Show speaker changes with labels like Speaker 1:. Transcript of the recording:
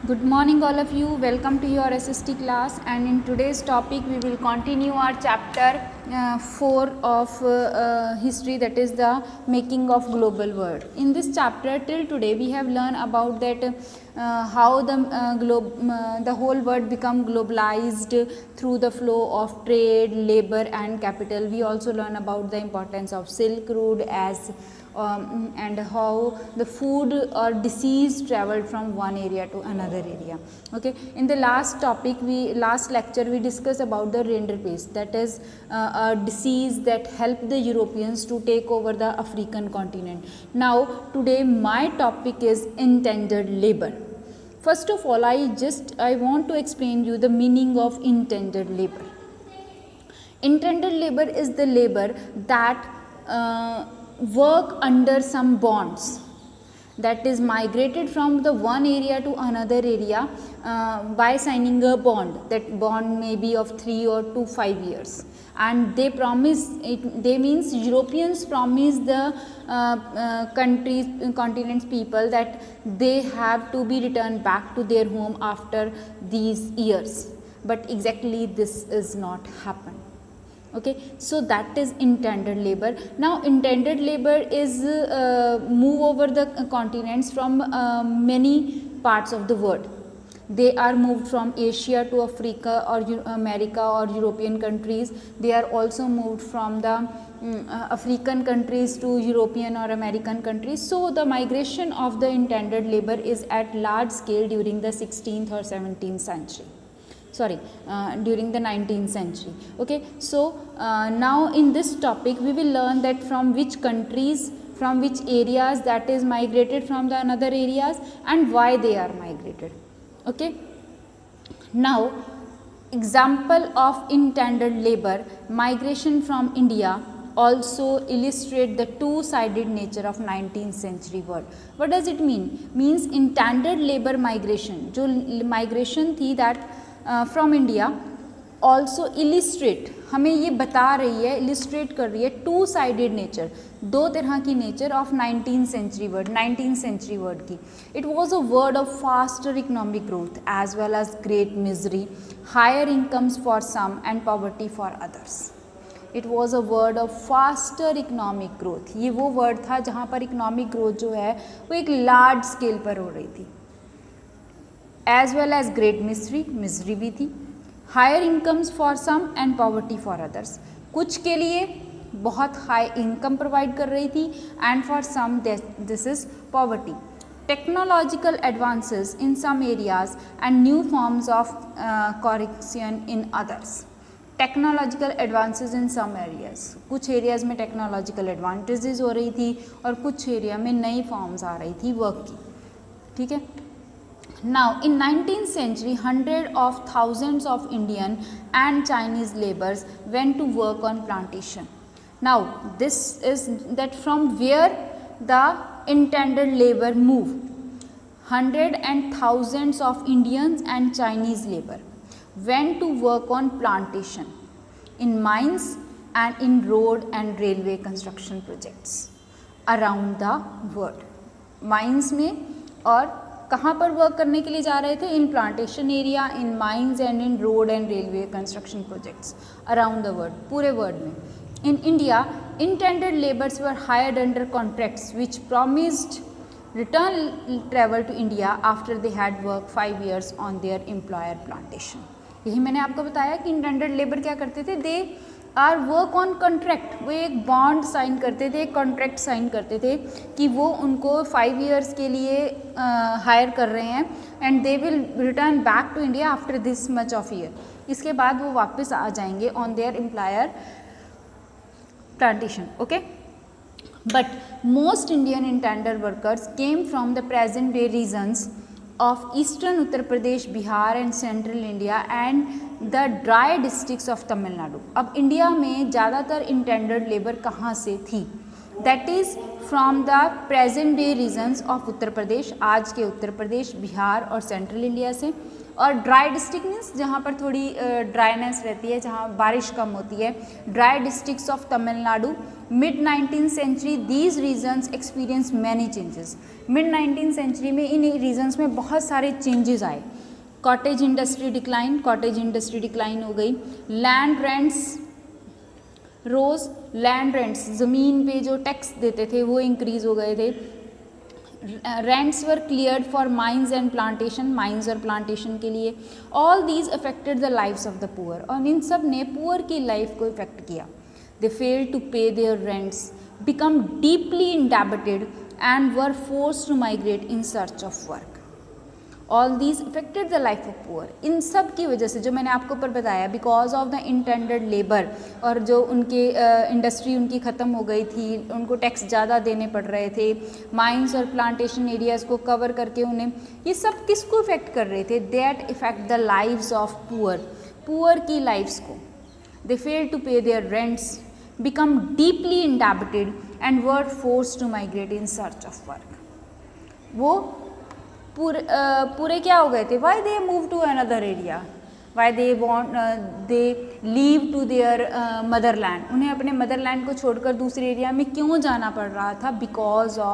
Speaker 1: Good morning all of you. Welcome to your SST class, and in today's topic we will continue our chapter 4 of history, that is the making of global world. In this chapter till today we have learned about that how the whole world become globalized through the flow of trade, labor and capital. We also learn about the importance of Silk Road and how the food or disease traveled from one area to another area. Okay, in the last lecture we discussed about the rinderpest, that is a disease that helped the Europeans to take over the African continent. Now today my topic is intended labor. First of all, I want to explain you the meaning of intended labor. Intended labor is the labor that work under some bonds, that is migrated from the one area to another area by signing a bond. That bond may be of 3 or 5 years, and they means Europeans promise the continent's people that they have to be returned back to their home after these years, but exactly this is not happened. Okay, so that is intended labor. Now intended labor is move over the continents from many parts of the world. They are moved from Asia to Africa or America or European countries. They are also moved from the African countries to European or American countries. So the migration of the intended labor is at large scale during the 16th or 17th century. During the 19th century. Okay, so now in this topic we will learn that from which countries, from which areas that is migrated from the another areas, and why they are migrated. Okay, now example of intended labor migration from India also illustrate the two-sided nature of 19th century world. What does it mean? Means intended labor migration, जो migration थी that from India also illustrate, हमें ये बता रही है, illustrate कर रही है टू साइडेड नेचर, दो तरह की nature of 19th century world की. It was a world of faster economic growth as well as great misery, higher incomes for some and poverty for others. It was a world of faster economic growth. ये वो word था जहाँ पर economic growth जो है वो एक large scale पर हो रही थी. As well as great misery भी थी. Higher incomes for some and poverty for others, कुछ के लिए बहुत हाई इनकम प्रोवाइड कर रही थी and for some this is poverty. Technological advances in some areas and new forms of correction in others. Technological advances in some areas, कुछ areas में technological advantages हो रही थी और कुछ एरिया में नई फॉर्म्स आ रही थी वर्क की. ठीक है. Now in 19th century, hundreds of thousands of Indian and Chinese laborers went to work on plantation. Now this is that from where the intended labor move. Hundreds and thousands of Indians and Chinese labor went to work on plantation, in mines and in road and railway construction projects around the world. Mines में और कहाँ पर work करने के लिए जा रहे थे? In plantation area, in mines and in road and railway construction projects around the world, पूरे वर्ल्ड में. In India intended labours were hired under contracts which promised return travel to India after they had work 5 years on their employer plantation. यही मैंने आपको बताया कि intended labour क्या करते थे, they are work on contract. वो एक बॉन्ड साइन करते थे, एक कॉन्ट्रैक्ट साइन करते थे कि वो उनको 5 years के लिए हायर कर रहे हैं and they will return back to India after this much of year. इसके बाद वो वापस आ जाएंगे on their employer plantation. Okay, but most Indian indentured workers came from the present day regions of eastern Uttar Pradesh, Bihar and central India and the dry districts of Tamil Nadu. अब India में ज़्यादातर intended labor कहाँ से थी? That is from the present day regions of Uttar Pradesh, आज के उत्तर प्रदेश, बिहार और central India से, और ड्राई डिस्ट्रिक्ट मीन्स जहाँ पर थोड़ी ड्राइनेस रहती है, जहाँ बारिश कम होती है, dry districts of Tamil Nadu. Mid 19th century these regions experience many changes. Mid 19th century में इन रीजन्स में बहुत सारे चेंजेस आए। Cottage industry decline, cottage industry decline हो गई। Land rents rose, land rents ज़मीन पे जो टैक्स देते थे वो इंक्रीज हो गए थे। Rents were cleared for mines and plantation, mines और प्लांटेशन के लिए। All these affected the lifes of the poor, और इन सब ने पुअर की लाइफ को इफेक्ट किया। They fail to pay their rents, become deeply indebted and were force to migrate in search of work. All these affected the life of poor, इन सब की वजह से जो मैंने आपको ऊपर बताया, because of the indentured labour, और जो उनके इंडस्ट्री उनकी ख़त्म हो गई थी, उनको टैक्स ज़्यादा देने पड़ रहे थे, माइंस और प्लांटेशन एरियाज़ को कवर करके उन्हें, ये सब किसको इफेक्ट कर रहे थे? That effect the lives of poor, poor की लाइफ्स को। They fail to pay their rents, become deeply indebted and were force to migrate in search of work. वो पूरे क्या हो गए थे? Why they move to another area, why they want they leave to their motherland, उन्हें अपने Motherland को छोड़कर दूसरे एरिया में क्यों जाना पड़ रहा था? Because of